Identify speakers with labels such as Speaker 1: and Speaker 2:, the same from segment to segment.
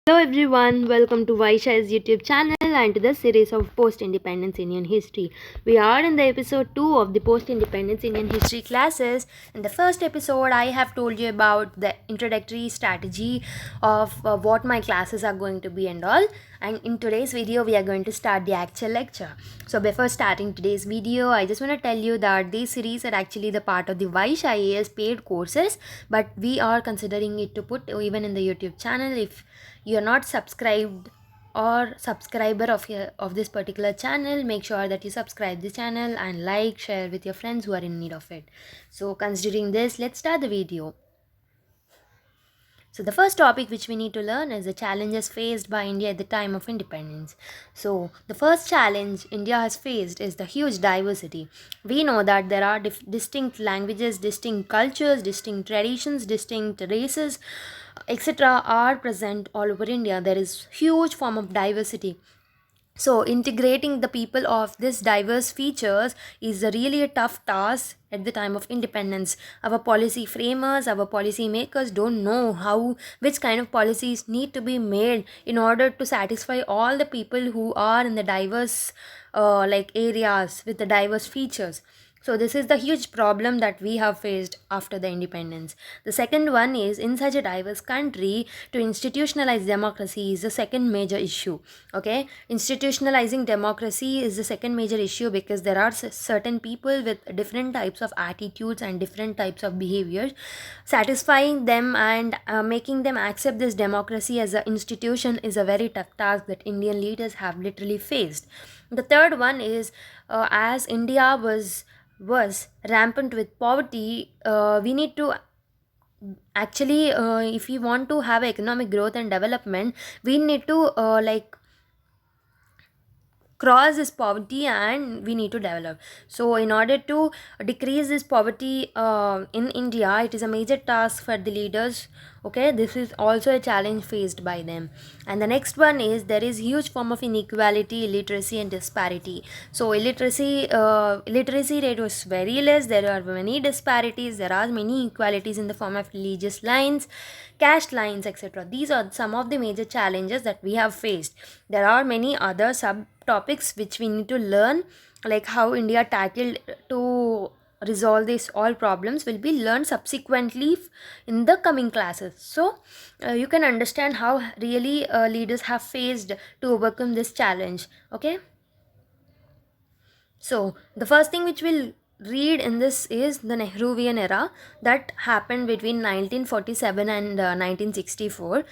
Speaker 1: Hello everyone, welcome to Vysh's YouTube channel and to the series of Post-Independence Indian History. We are in the episode 2 of the Post-Independence Indian History classes. In the first episode, I have told you about the introductory strategy of what my classes are going to be and all. And in today's video, we are going to start the actual lecture. So before starting today's video, I just want to tell you that these series are actually the part of the Vysh IAS paid courses, but we are considering it to put even in the YouTube channel. If you are not subscribed or subscriber of this particular channel, make sure that you subscribe the channel and like, share with your friends who are in need of it. So considering this, let's start the video. So the first topic which we need to learn is the challenges faced by India at the time of independence. So the first challenge India has faced is the huge diversity. We know that there are distinct languages, distinct cultures, distinct traditions, distinct races, etc. are present all over India. There is huge form of diversity. So integrating the people of this diverse features is really a tough task at the time of independence. Our policy framers, our policy makers don't know which kind of policies need to be made in order to satisfy all the people who are in the diverse areas with the diverse features. So this is the huge problem that we have faced after the independence. The second one is, in such a diverse country, to institutionalize democracy is the second major issue. Okay, institutionalizing democracy is the second major issue because there are certain people with different types of attitudes and different types of behaviors. Satisfying them and making them accept this democracy as an institution is a very tough task that Indian leaders have literally faced. The third one is, as India was rampant with poverty, we need to actually, if we want to have economic growth and development, we need to cross this poverty and we need to develop. So in order to decrease this poverty in India, it is a major task for the leaders. Okay, this is also a challenge faced by them. And the next one is, there is huge form of inequality, illiteracy and disparity. So literacy rate was very less. There are many disparities, there are many inequalities in the form of religious lines, caste lines, etc. These are some of the major challenges that we have faced. There are many other subtopics which we need to learn, like how India tackled to resolve these all problems will be learned subsequently in the coming classes. So you can understand how really leaders have faced to overcome this challenge. Okay, so the first thing which we'll read in this is the Nehruvian era that happened between 1947 and 1964.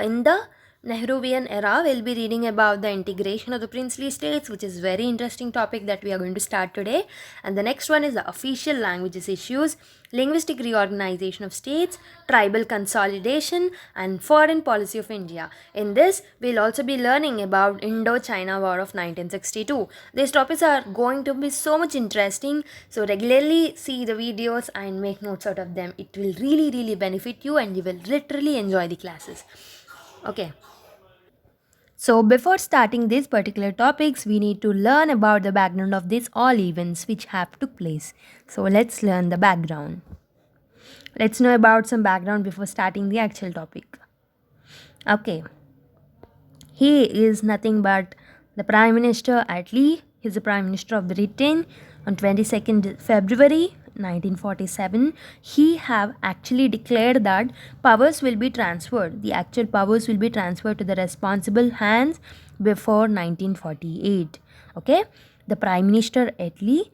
Speaker 1: In the Nehruvian era, we'll be reading about the integration of the princely states, which is very interesting topic that we are going to start today. And the next one is the official languages issues, linguistic reorganization of states, tribal consolidation, and foreign policy of India. In this, we'll also be learning about Indo-China War of 1962. These topics are going to be so much interesting, so regularly see the videos and make notes out of them. It will really benefit you and you will literally enjoy the classes. Okay. So before starting these particular topics, we need to learn about the background of these all events which have took place. So let's learn the background. Let's know about some background before starting the actual topic. Okay. He is nothing but the Prime Minister Attlee. He is the Prime Minister of Britain. On 22nd February 1947, he have actually declared that powers will be transferred. The actual powers will be transferred to the responsible hands before 1948. Okay, the Prime Minister Attlee,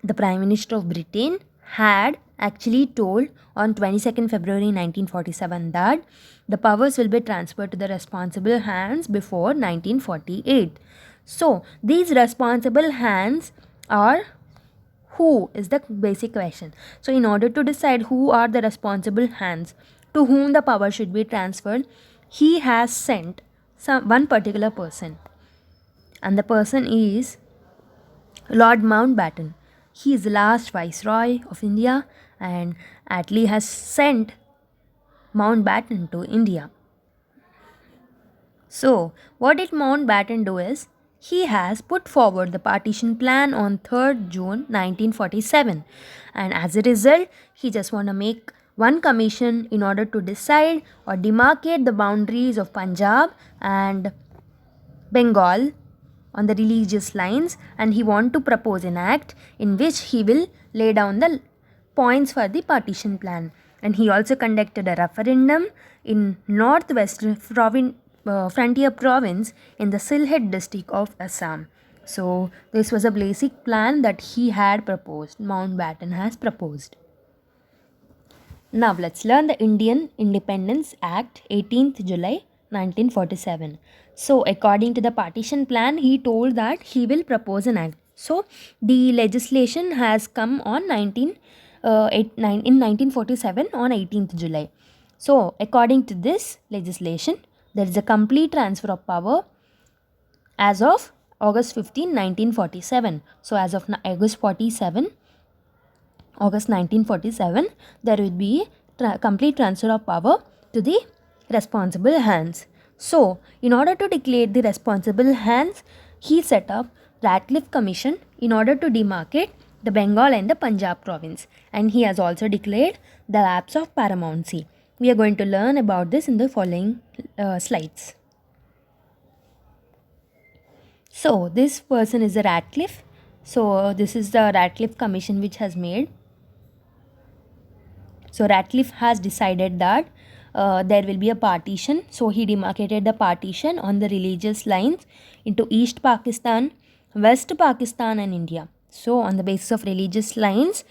Speaker 1: the Prime Minister of Britain, had actually told on 22nd February 1947 that the powers will be transferred to the responsible hands before 1948. So these responsible hands are who is the basic question. So in order to decide who are the responsible hands to whom the power should be transferred, he has sent one particular person, and the person is Lord Mountbatten. He is the last Viceroy of India, and Attlee has sent Mountbatten to India. So, what did Mountbatten do is, he has put forward the Partition Plan on 3rd June 1947, and as a result, he just want to make one commission in order to decide or demarcate the boundaries of Punjab and Bengal on the religious lines, and he want to propose an act in which he will lay down the points for the partition plan. And he also conducted a referendum in northwest frontier province in the Sylhet district of Assam. So this was a basic plan that he had proposed, Mountbatten has proposed. Now let's learn the Indian Independence Act 18th July 1947. So according to the partition plan, he told that he will propose an act. So the legislation has come on in 1947 on 18th July. So according to this legislation, there is a complete transfer of power as of August 15, 1947. So as of August 1947, there will be complete transfer of power to the responsible hands. So, in order to declare the responsible hands, he set up Ratcliffe Commission in order to demarcate the Bengal and the Punjab province. And he has also declared the lapse of Paramouncy. We are going to learn about this in the following slides. So, this person is the Ratcliffe. So, this is the Ratcliffe Commission which has made. So, Ratcliffe has decided that there will be a partition. So, he demarcated the partition on the religious lines into East Pakistan, West Pakistan and India. So, on the basis of religious lines,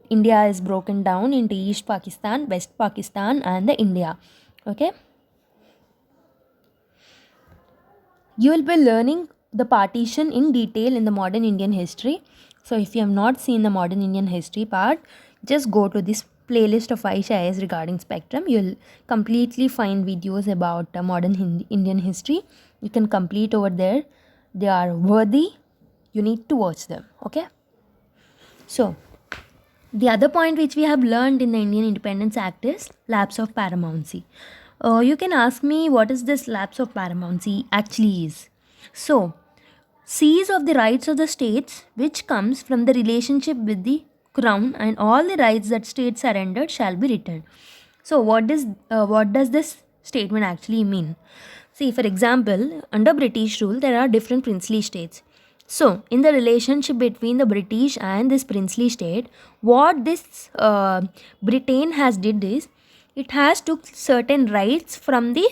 Speaker 1: India is broken down into East Pakistan, West Pakistan and the India. Okay. You will be learning the partition in detail in the modern Indian history. So, if you have not seen the modern Indian history part, just go to this playlist of Vysh IAS regarding spectrum. You will completely find videos about modern Indian history. You can complete over there. They are worthy. You need to watch them. Okay. So, the other point which we have learned in the Indian Independence Act is lapse of paramountcy. You can ask me what is this lapse of paramountcy actually is. So, seize of the rights of the states which comes from the relationship with the crown, and all the rights that states surrendered shall be returned. So what does this statement actually mean? See, for example, under British rule there are different princely states. So in the relationship between the British and this princely state, what this Britain has did is it has took certain rights from the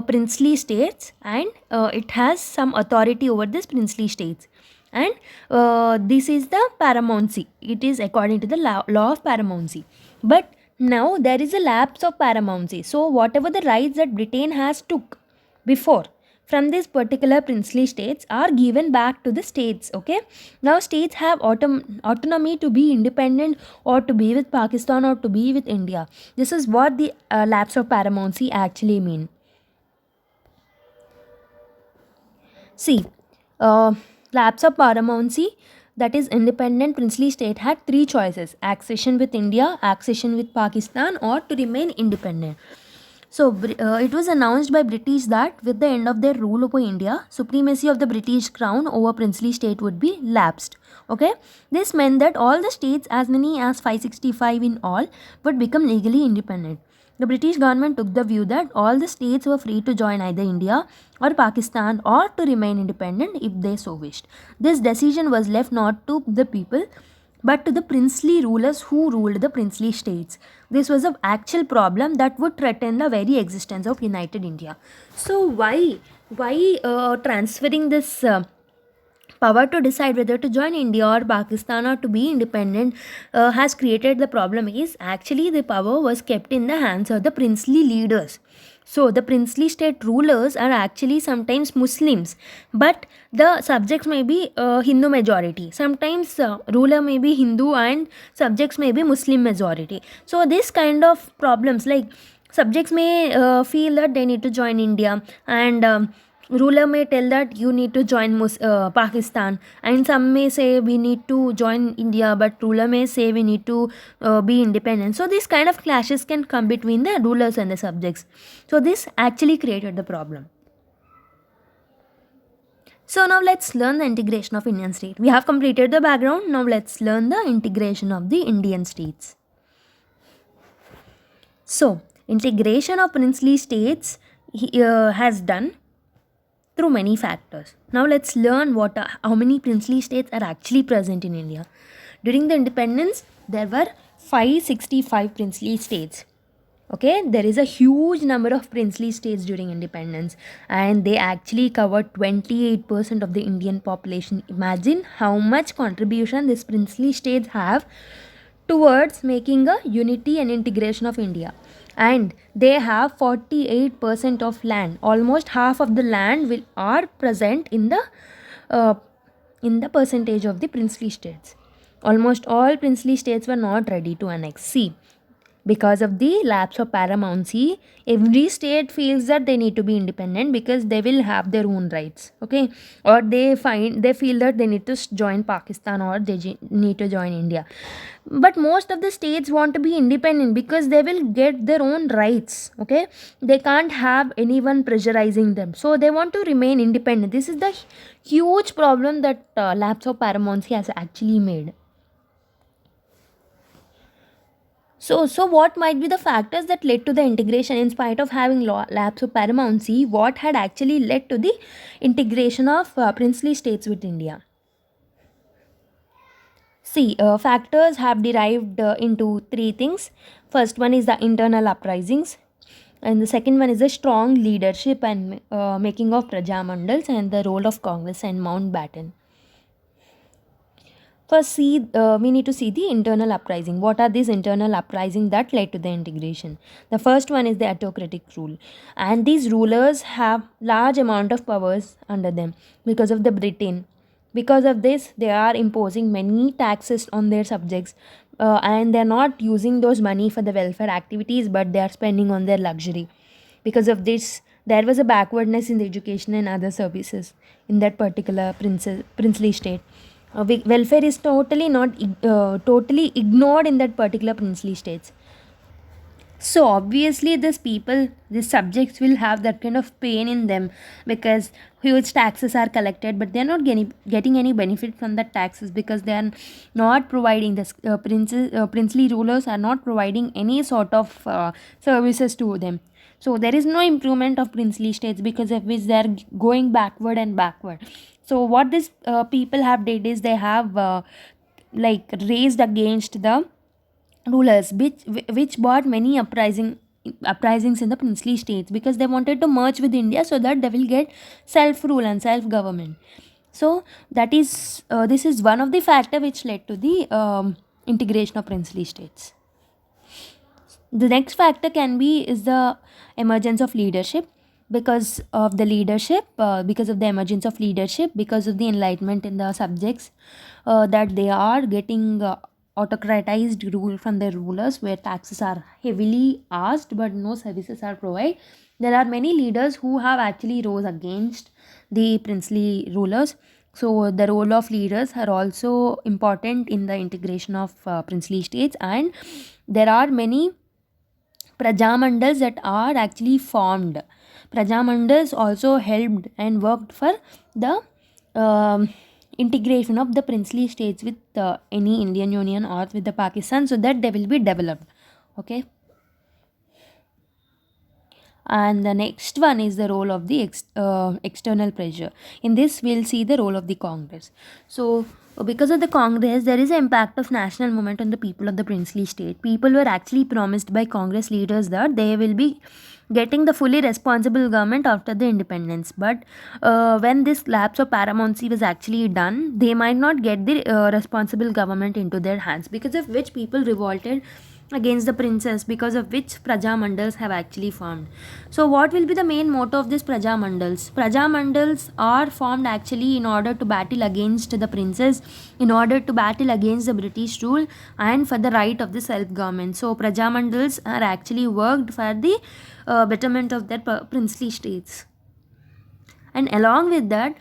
Speaker 1: princely states, and it has some authority over this princely states. And this is the paramountcy. It is according to the law of paramountcy. But now there is a lapse of paramountcy. So whatever the rights that Britain has took before from this particular princely states are given back to the states. Okay. Now states have autonomy to be independent or to be with Pakistan or to be with India. This is what the lapse of paramountcy actually mean. See, lapse of paramountcy, that is independent princely state, had three choices: accession with India, accession with Pakistan, or to remain independent. So it was announced by British that with the end of their rule over India, supremacy of the British crown over princely state would be lapsed. Okay, this meant that all the states, as many as 565 in all, would become legally independent. The British government took the view that all the states were free to join either India or Pakistan or to remain independent if they so wished. This decision was left not to the people but to the princely rulers who ruled the princely states. This was an actual problem that would threaten the very existence of United India. So why transferring this power to decide whether to join India or Pakistan or to be independent has created the problem is actually the power was kept in the hands of the princely leaders. So the princely state rulers are actually sometimes Muslims, but the subjects may be Hindu majority. Sometimes ruler may be Hindu and subjects may be Muslim majority. So this kind of problems, like subjects may feel that they need to join India, and ruler may tell that you need to join Pakistan, and some may say we need to join India, but ruler may say we need to be independent. So this kind of clashes can come between the rulers and the subjects. So this actually created the problem. So now let's learn the integration of Indian state. We have completed the background. Now let's learn the integration of the Indian states. So integration of princely states has done through many factors. Now let's learn how many princely states are actually present in India. During the independence, there were 565 princely states. Okay, there is a huge number of princely states during independence, and they actually covered 28% of the Indian population. Imagine how much contribution these princely states have towards making a unity and integration of India. And they have 48% of land. Almost half of the land are present uh, in the percentage of the princely states. Almost all princely states were not ready to annex. See, because of the lapse of paramountcy, every state feels that they need to be independent because they will have their own rights. Okay, or they feel that they need to join Pakistan, or they need to join India. But most of the states want to be independent because they will get their own rights. Okay, they can't have anyone pressurizing them, so they want to remain independent. This is the huge problem that lapse of paramountcy has actually made. So what might be the factors that led to the integration in spite of having lapse of paramountcy? What had actually led to the integration of princely states with India? See, factors have derived into three things. First one is the internal uprisings, and the second one is the strong leadership and making of Prajamandals, and the role of Congress and Mountbatten. First, we need to see the internal uprising. What are these internal uprising that led to the integration? The first one is the autocratic rule, and these rulers have large amount of powers under them because of the Britain. Because of this, they are imposing many taxes on their subjects, and they are not using those money for the welfare activities, but they are spending on their luxury. Because of this, there was a backwardness in the education and other services in that particular princely state. Welfare is totally ignored in that particular princely states. So obviously these subjects will have that kind of pain in them, because huge taxes are collected, but they are not getting any benefit from the taxes, because they are not providing this princely rulers are not providing any sort of services to them. So there is no improvement of princely states, because of which they are going backward and backward. So what these people have did is they have raised against the rulers, which brought many uprisings in the princely states, because they wanted to merge with India so that they will get self rule and self government. So that is this is one of the factor which led to the integration of princely states. The next factor can be is the emergence of leadership. Because of the emergence of leadership, because of the enlightenment in the subjects, that they are getting autocratized rule from their rulers, where taxes are heavily asked but no services are provided. There are many leaders who have actually rose against the princely rulers. So the role of leaders are also important in the integration of princely states, and there are many Prajamandals that are actually formed. Prajamandals also helped and worked for the integration of the princely states with any Indian Union or with the Pakistan, so that they will be developed. Okay. And the next one is the role of the external pressure. In this, we'll see the role of the Congress. So because of the Congress, there is an impact of national movement on the people of the princely state. People were actually promised by Congress leaders that they will be getting the fully responsible government after the independence, but when this lapse of paramountcy was actually done, they might not get the responsible government into their hands, because of which people revolted against the princess, because of which Prajamandals have actually formed. So what will be the main motto of this Prajamandals? Prajamandals are formed actually in order to battle against the princess, in order to battle against the British rule, and for the right of the self-government. So Prajamandals are actually worked for the betterment of their princely states. And along with that,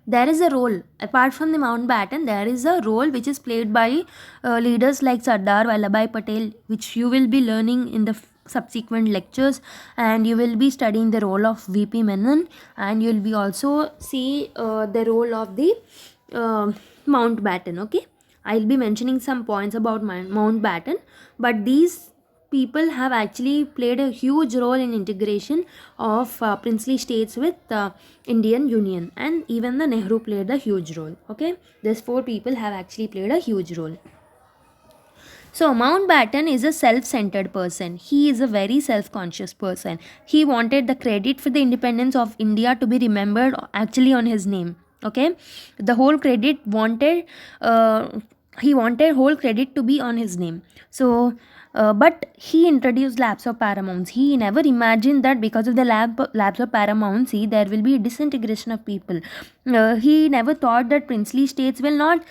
Speaker 1: there is a role, apart from the Mountbatten, there is a role which is played by leaders like Sardar Vallabhbhai Patel, which you will be learning in the subsequent lectures, and you will be studying the role of VP Menon, and you will be also see the role of the Mountbatten. Okay, I'll be mentioning some points about Mountbatten, but these people have actually played a huge role in integration of princely states with Indian Union, and even the Nehru played a huge role. Okay, these four people have actually played a huge role. So Mountbatten is a self-centered person. He is a very self-conscious person. He wanted the credit for the independence of India to be remembered actually on his name. Okay, the whole credit wanted. He wanted whole credit to be on his name. So. But he introduced lapse of paramountcy. He never imagined that because of the lapse of paramountcy, there will be a disintegration of people. He never thought that princely states will not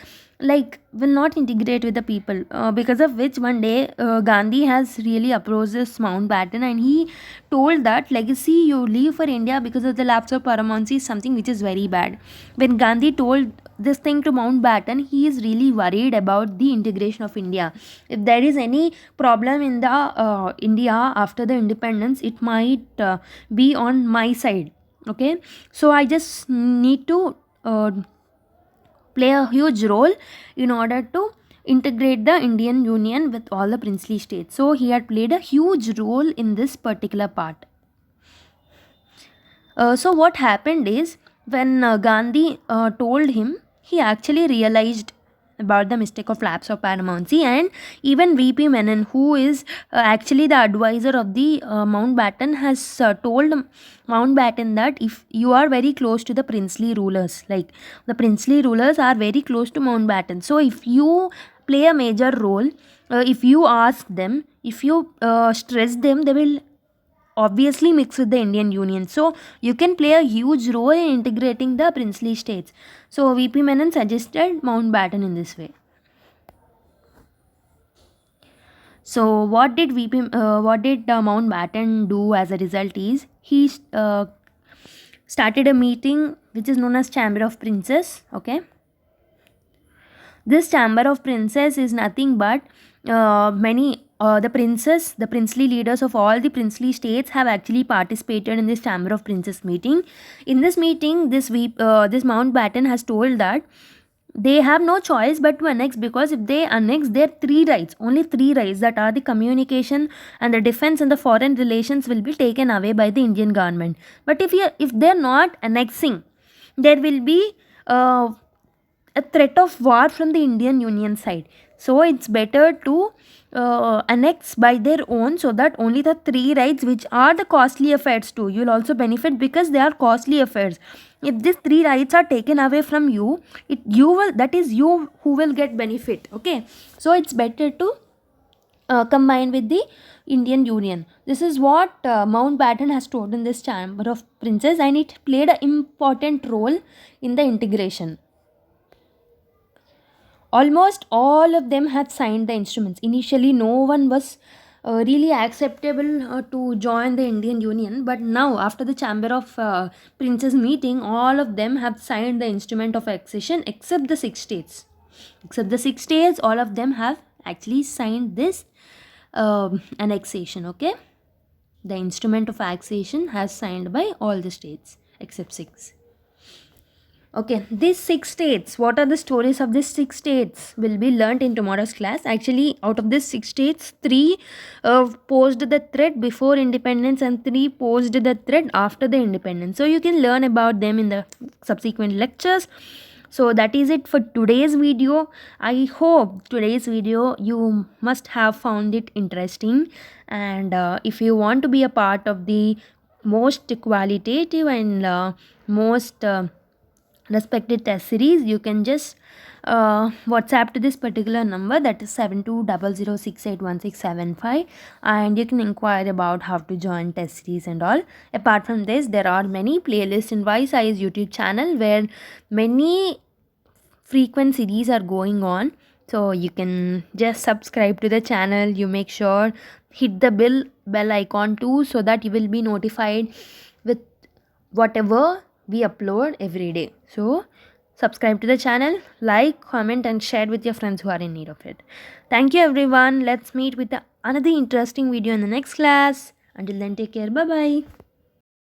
Speaker 1: integrate with the people, because of which one day Gandhi has really approached this Mountbatten, and he told that legacy you leave for India because of the lapse of paramountcy is something which is very bad. When Gandhi told this thing to Mountbatten, he is really worried about the integration of India. If there is any problem in the India after the independence, it might be on my side. Okay, so I just need to play a huge role in order to integrate the Indian Union with all the princely states. So he had played a huge role in this particular part. So what happened is, when Gandhi told him, he actually realized about the mistake of lapse of paramountcy, and even VP Menon, who is actually the advisor of the Mountbatten, has told Mountbatten that if you are very close to the princely rulers, like the princely rulers are very close to Mountbatten, so if you play a major role, if you ask them, if you stress them, they will obviously mix with the Indian Union. So you can play a huge role in integrating the princely states. So VP Menon suggested Mountbatten in this way. So what did Mountbatten do as a result is, he started a meeting which is known as Chamber of Princes. Okay, this Chamber of Princes is nothing but the princely leaders of all the princely states have actually participated in this Chamber of Princes meeting. In this meeting, this Mountbatten has told that they have no choice but to annex, because if they annex their only three rights, that are the communication and the defense and the foreign relations, will be taken away by the Indian government. But if they're not annexing, there will be a threat of war from the Indian Union side. So it's better to annex by their own, so that only the three rights, which are the costly affairs too, you'll also benefit because they are costly affairs. If these three rights are taken away from you, that is you who will get benefit. Okay, so it's better to combine with the Indian Union. This is what Mountbatten has told in this Chamber of Princes, and it played an important role in the integration. Almost all of them had signed the instruments. Initially, no one was really acceptable to join the Indian Union, but now, after the Chamber of Princes meeting, all of them have signed the instrument of accession except the 6 states. Except the 6 states, all of them have actually signed this annexation. Okay, the instrument of accession has signed by all the states except 6. Okay, these 6 states, what are the stories of these 6 states will be learnt in tomorrow's class. Actually, out of these 6 states, 3 posed the threat before independence and 3 posed the threat after the independence. So you can learn about them in the subsequent lectures. So that is it for today's video. I hope today's video you must have found it interesting, and if you want to be a part of the most qualitative and most respected test series, you can just WhatsApp to this particular number, that is 7200681675, and you can inquire about how to join test series and all. Apart from this, there are many playlists in Vysh YouTube channel where many frequent series are going on. So you can just subscribe to the channel. You make sure hit the bell icon too, so that you will be notified with whatever we upload every day. So subscribe to the channel, like, comment and share with your friends who are in need of it. Thank you everyone. Let's meet with another interesting video in the next class. Until then, take care. Bye bye.